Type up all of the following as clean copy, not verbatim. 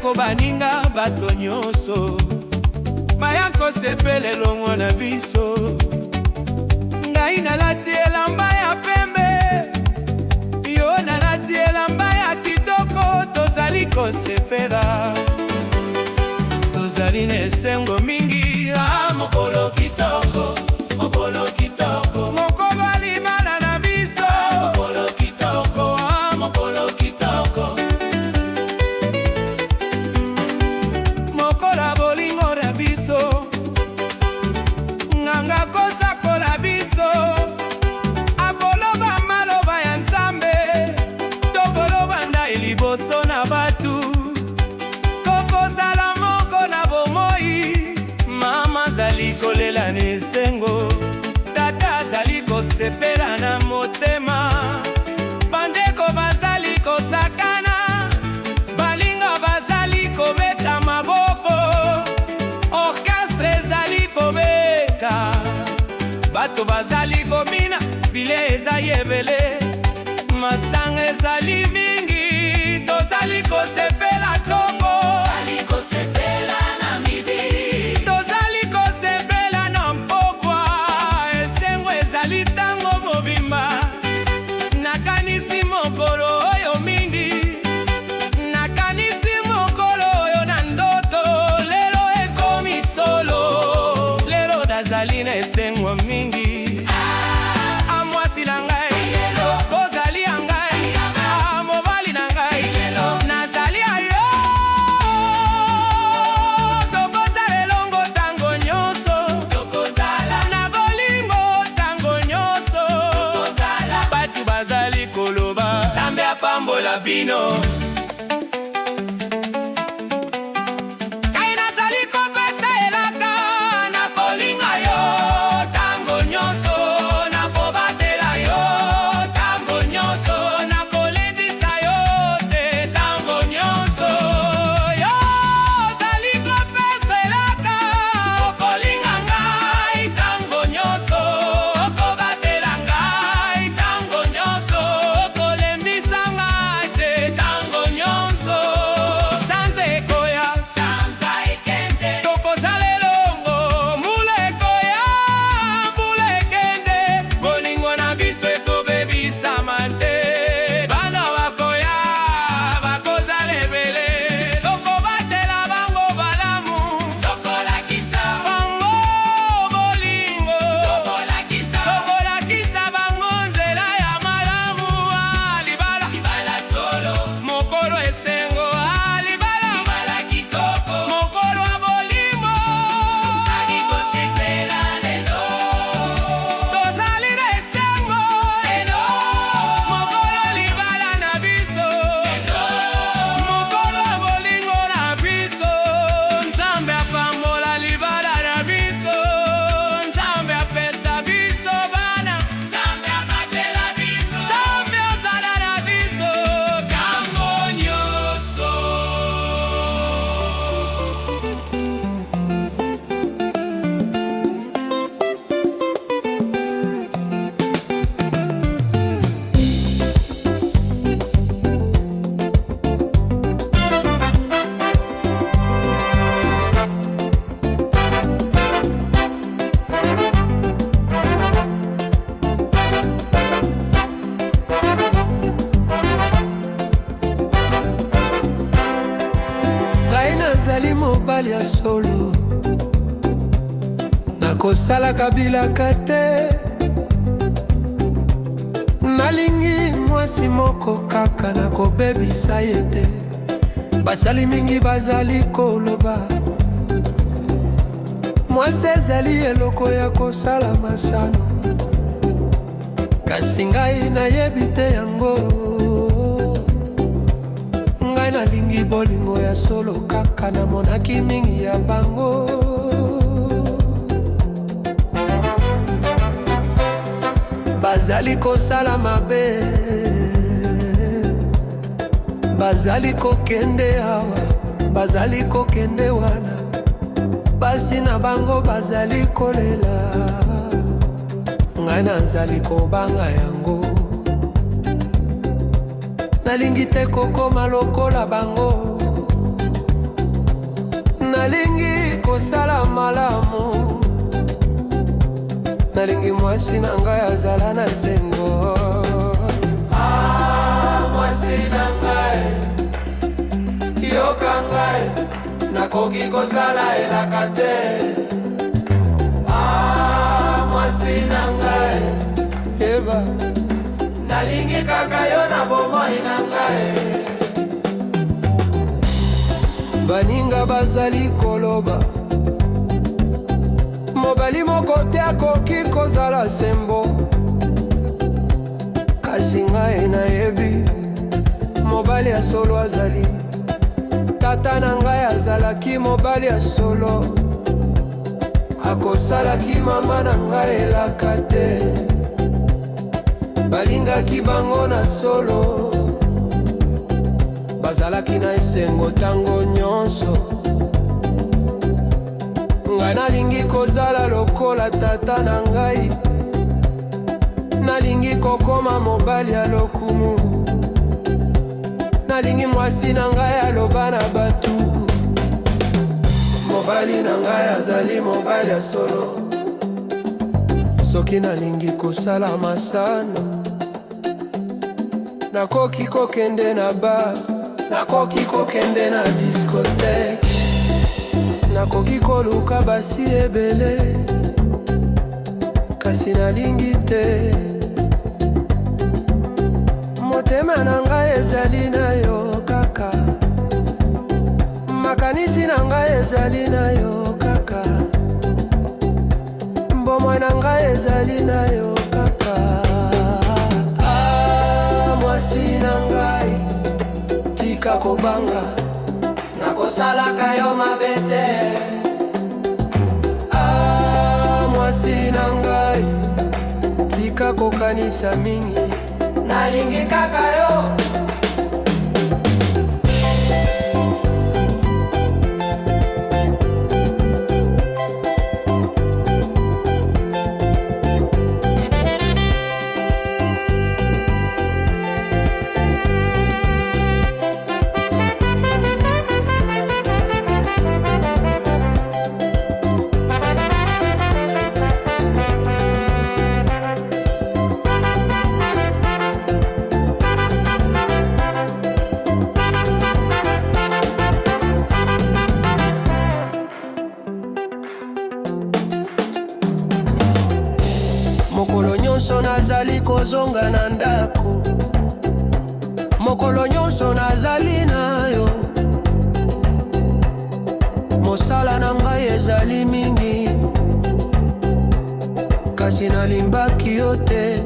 bandeko baninga bato nyonso baya kosepela elongo na biso. Ngai nalati elamba ya pembe, yo nalati elamba ya kitoko. Tozali kosepela, tozali na esengo mingi. Mokolo kitoko, mokolo kitoko, mokolo alimana na biso. Mokolo kitoko, mokolo kitoko, mokola bolingo na biso. Nganga kosakola biso, akoloba maloba ya Nzambe, tokoloba nda liboso na batu. Tokozala moko na bomoi, mama zali kolela na esengo, tata zali kosepela na motema. Bandeko bazali kosakana, balinga bazali kobeta maboko, orchestre zali kobeta, bato bazali komina, bile eza yebele, masanga ezali mingi. Tozali kosepela toko, tozali kosepela na midi, tozali kosepela na mpokwa. Esengo ezali tango mobimba, nakanisi mokolo oyo mingi, nakanisi mokolo oyo na ndoto. Lelo ekomi solo, lelo nazali na esengo mingi. Amwasi na ngai, kozali ya ngai, mobali na ngai, nazali ayo. Tokozala elongo tango nyonso, tokozala na bolingo tango nyonso. Batu bazali koloba, Nzambe apambola bino. Kai nazali kopesa elaka, na kolinga yo tango nyonso, na kobatela yo tango nyonso, na kolendisa yo te tango nyonso. Yo zali kopesa elaka, kolinga ngai tango nyonso, kobatela ngai tango nyonso, kolembisa ngai te tango nyonso. Sanza ekoya, sanza ekende, tokozala elongo. Mbula ekoya, mbula ekende, bolingo na biso ekobebisama te. Bana bakoya, bakozala ebele, tokobatela bango balamu, tokolakisa bango bolingo, tokolakisa bango nzela ya malamu. Libala, libala solo, mokolo esengo. Libala kitoko, mokolo wa bolimo. Tozali kosepela lelo, tozali na esengo lelo. Mokolo libala na biso, mokolo wa bolingo na biso. Nzambe apambola libala na biso, Nzambe apesa biso bana, Nzambe abatela biso, Nzambe azala na biso tango nyonso. Ngai nazali mobali ya solo, nakosala kabilaka te. Nalingi mwasi moko kaka, nakobebisa ye te. Basali mingi bazali koloba, mwasi ezali eloko ya kosala masano, kasi ngai nayebi te yango. Ngai nalingi bolingo ya solo kaka, namonaki mingi ya bango. Bazali kosala mabe, bazali kokende awa, bazali kokende wana, basi na bango bazali kolela. Ngai nazali kobanga yango, nalingi te kokoma lokola bango. Nalingi kosala malamu, nalingi mwasi na ngai azala na sengo. Mwasi na ngai yoka ngai, nakoki kosala elaka te. Mwasi na ngai yeba, nalingi kaka yo na bomoi na ngai. Baninga bazali koloba mobali moko te akoki kozala sembo, kasi ngai nayebi mobali ya solo azali. Tata na ngai azalaki mobali ya solo, akosalaki mama na ngai elaka te. Balingaki bango na solo, bazalaki na esengo tango nyonso. Ngai nalingi kozala lokola tata na ngai, nalingi kokoma mobali ya lokumu. Nalingi mwasi na ngai aloba na batu, mobali na ngai azali mobali ya solo. Soki nalingi kosala masano, nakoki kokende na bar, nakoki kokende na diskothèque, nakoki koluka basi ebele, kasi nalingi te. Motema na ngai ezali na yo kaka, makanisi na ngai ezali na yo kaka, mbomoi na ngai ezali na yo kaka. Mwasi na ngai tika kobanga, nakosalaka yo mabe te. Mwasi na ngai tika kokanisa mingi, nalingi kaka yo. Mokolo nyonso nazali kozonga na ndako, mokolo nyonso nazali na yo. Mosala na ngai ezali mingi, kasi nalimbaki yo te.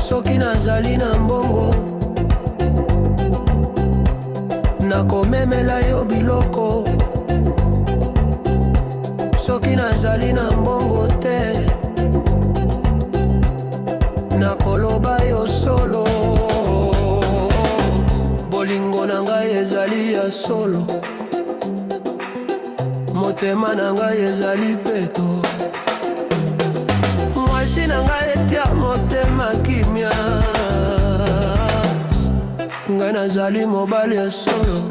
Soki nazali na mbongo, nakomemela yo biloko. Soki nazali na mbongo te, nakoloba yo solo. Bolingo na ngai ezali ya solo, motema na ngai ezali peto. Mwasi na ngai etia motema kimia, ngai nazali mobali ya solo.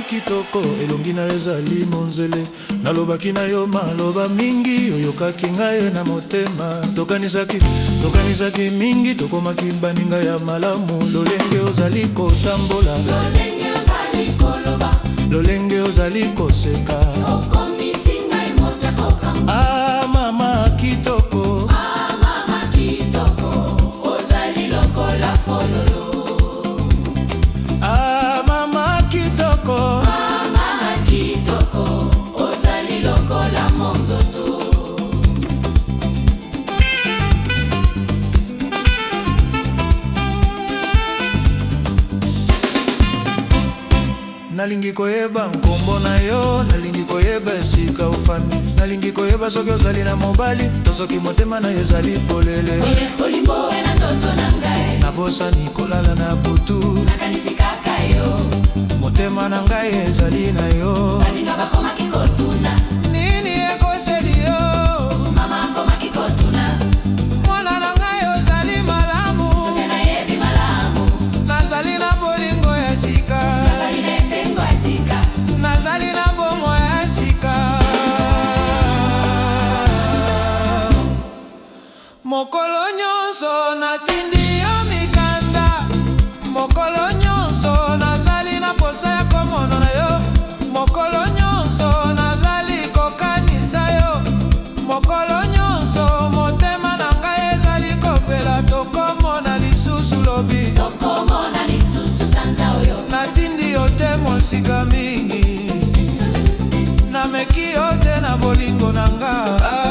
Kitoko elongi na ezali monzele, nalobaki na yo maloba mingi oyokaki ngai na motema. Tokanisaki mingi, tokomaki baninga ya malamu. Lolenge ozali kotambola, lolenge ozali koloba, lolenge ozali koseka, okomisi ngai motakoka. Mama kitoko, mama kitoko, ozali lokola fololo. Mama kitoko, nalingi koyeba nkombo na yo, nalingi koyeba esika ofami, nalingi koyeba soki ozali na mobali to soki motema na yo ezali polele. Olimbo na toto na ngai nabosani kolala na butu, nakanisi kaka yo. motema na ngai ezali na yo. Baninga bakoma kikotuna, nini ekoseli yo? mama akoma kikotuna. Mwana na ngai ozali malamu, soki nayebi malamu. nazali na bolingo ya sika, nazali na esengo ya sika, nazali na bomo ya sika. Mokolo nyonso natindi yo mikanda, mokolo nyonso nazali na posa ya komona na yo, mokolo nyonso nazali kokanisa yo, mokolo nyonso motema na ngai ezali kopela tokomona lisusu lobi, tokomona lisusu sanza oyo. natindi yo te mosika mingi, nameki yo te na bolingo na ngai.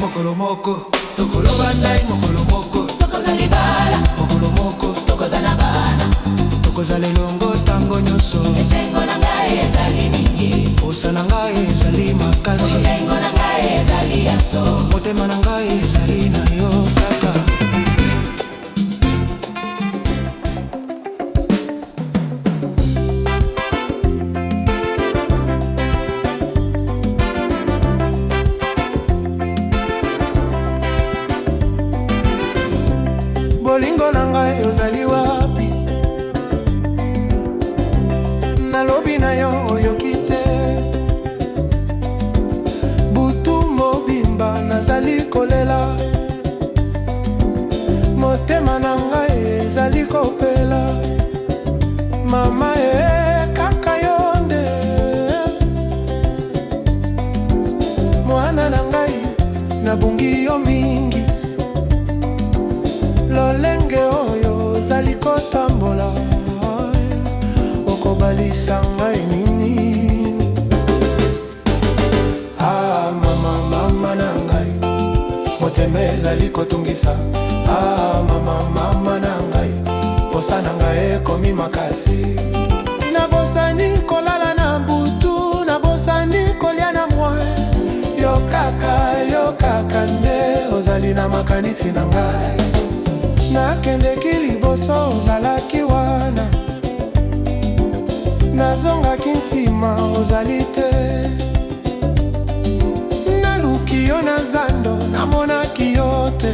Mokolo moko, tokolo bandai, mokolo moko, tokoza libala, mokolo moko, tokoza na bana, tokoza lelongo tango nyonso. esengo na ngai ezali mingi, posa na ngai ezali makasi, bolingo na ngai ezali yaso, motema na ngai ezali na yo kaka. Bolingo na ngai ozali wapi? Nalobi na yo oyoki te. Butu mobimba nazali kolela, motema na ngai ezali kopela. Mama kaka yo nde mwana na ngai, nabungi yo mingi, lolenge oyo ozali kotambola, okobalisa ngai nini? Ah mama, mama na ngai, motema ezali kotungisa. Ah mama, mama na ngai, posa na ngai ekomi makasi. Nabosani kolala na butu, nabosani kolia na mwa. Yo kaka nde ozali na makanisi na ngai, nakendeki liboso ozalaki wana, nazongaki nsima ozali te. Naluki yo na zando, namonaki yo te.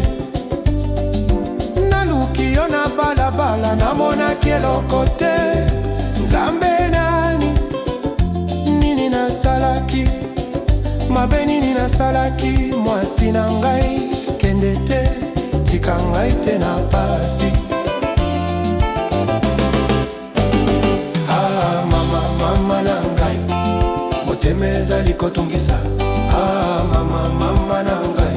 Naluki yo na balabala, namonaki eloko te. Nzambe nani, nini nasalaki? Mabe nini nasalaki? Mwasi na ngai, kende te, tika ngai te na pasi. Ah mama, mama na ngai, motema ezali kotungisa. Ah mama, mama na ngai,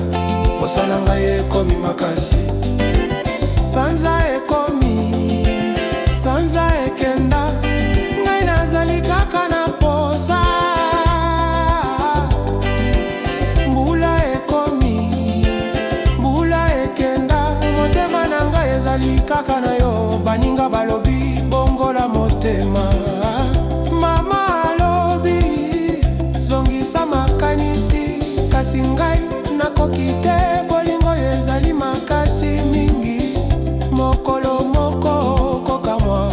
posa na ngai ekomi makasi. Sanza ekomi, sanza ekenda, ngai nazali kaka na posa. Mbula ekomi, mbula ekenda, motema na ngai ezali kaka na yo. Baninga balobi bongola motema, mama alobi zongisa makanisi, kasi ngai nakoki te. Bolingo ezali makasi mingi, mokolo moko kokamwa,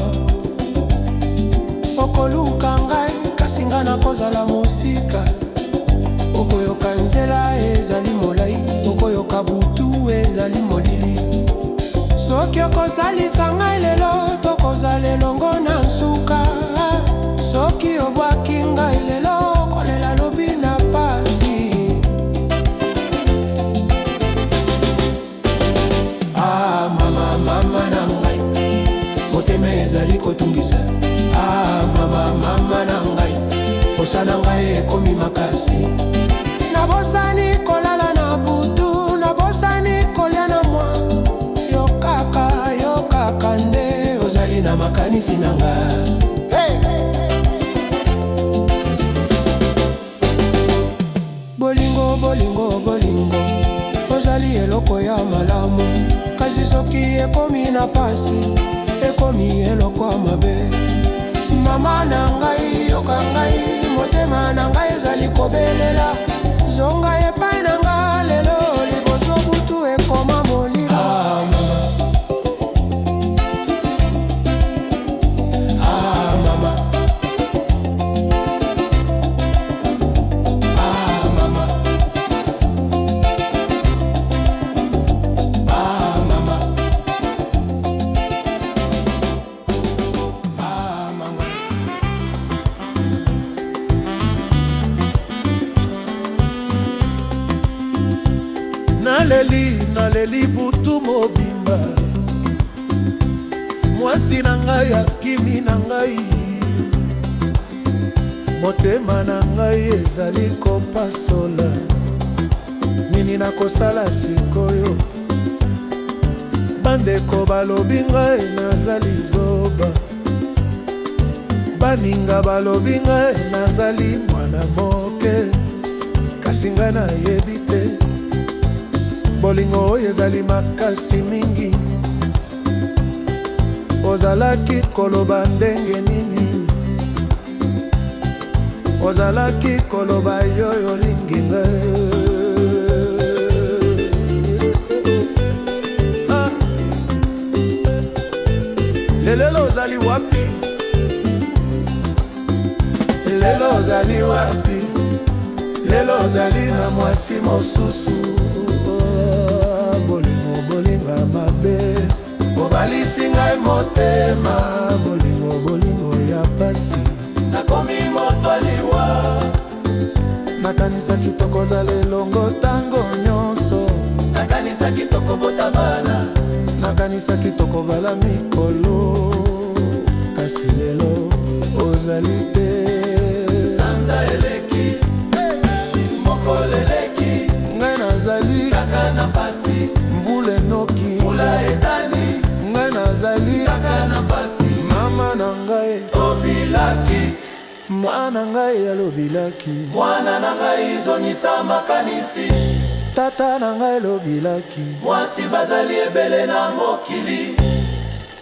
okoluka ngai, kasi ngai nakozala mosika. Okoyoka nzela ezali molai, okoyoka butu ezali molili. Soki okosalisa ngai lelo, tokozala elongo na nsuka. Soki obwaki ngai lelo, kolela lobi na pasi. Ah mama, mama na ngai, motema ezali kotungisa. Ah mama, mama na ngai, posa na ngai ekomi makasi. Nabosani kolala na butu, nabosani kolia na mwa. Yo kaka nde makanisi nanga. Hey! Bolingo, bolingo, bolingo, ozali eloko ya malamu. Kasi soki ekomi na pasi, ekomi eloko ya mabe. Mama na ngai, yoka ngai, motema na ngai ezali kobelela. Zonga epai na nga lelo, liboso butu ekoma molimo. Naleli butu mobimba, mwasi na ngai akimi na ngai, motema na ngai ezali kopasola. Nini nakosala sikoyo? Bandeko balobi ngai nazali zoba, baninga balobi ngai nazali mwana moke, kasi ngai nayebi te. Bolingo oyo ezali makasi mingi, ozalaki koloba ndenge nini? Ozalaki koloba yo olingi ngai. Lelo ozali wapi? Lelo ozali wapi? Lelo ozali na mwasi mosusu. Bolingo, bolingo mabe, obalisi ngai motema. Bolingo, bolingo ya pasi, nakomi moto aliwa. Nakanisa kitoko ozala elongo tango nyonso. Nakanisa kitoko botabana, nakanisa kitoko bala mikolo. Kasi lelo ozali te. Sanza eleki, mokolo eleki, ngai nazali kaka na pasi. Mvula noki, mvula etani, ngai nazali kaka na pasi. Mama na ngai obilaki, mwana ngai alobilaki. Mwana na ngai zonisa makanisi, tata na ngai lobilaki. Mwasi bazali ebele na mokili,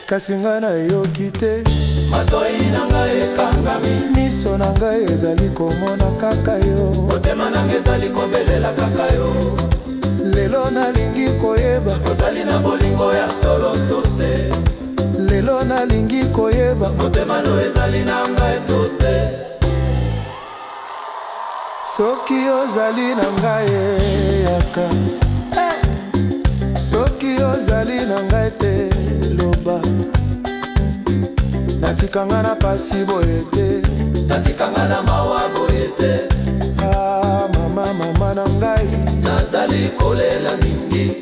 kasi ngai nayoki te. Matoi na ngai ekangami, miso na ngai ezali komona kaka yo. Motema na ngai ezali kobelela kaka yo. Lelo nalingi koyeba, ozali na bolingo ya solo to te. Lelo nalingi koyeba, motema no ezali na ngai to te. Soki ozali na ngai yaka, soki ozali na ngai te loba. Natikanga na pasi boye te, natikanga na mawa boye te. Mama, mama na ngai, nazali kolela mingi.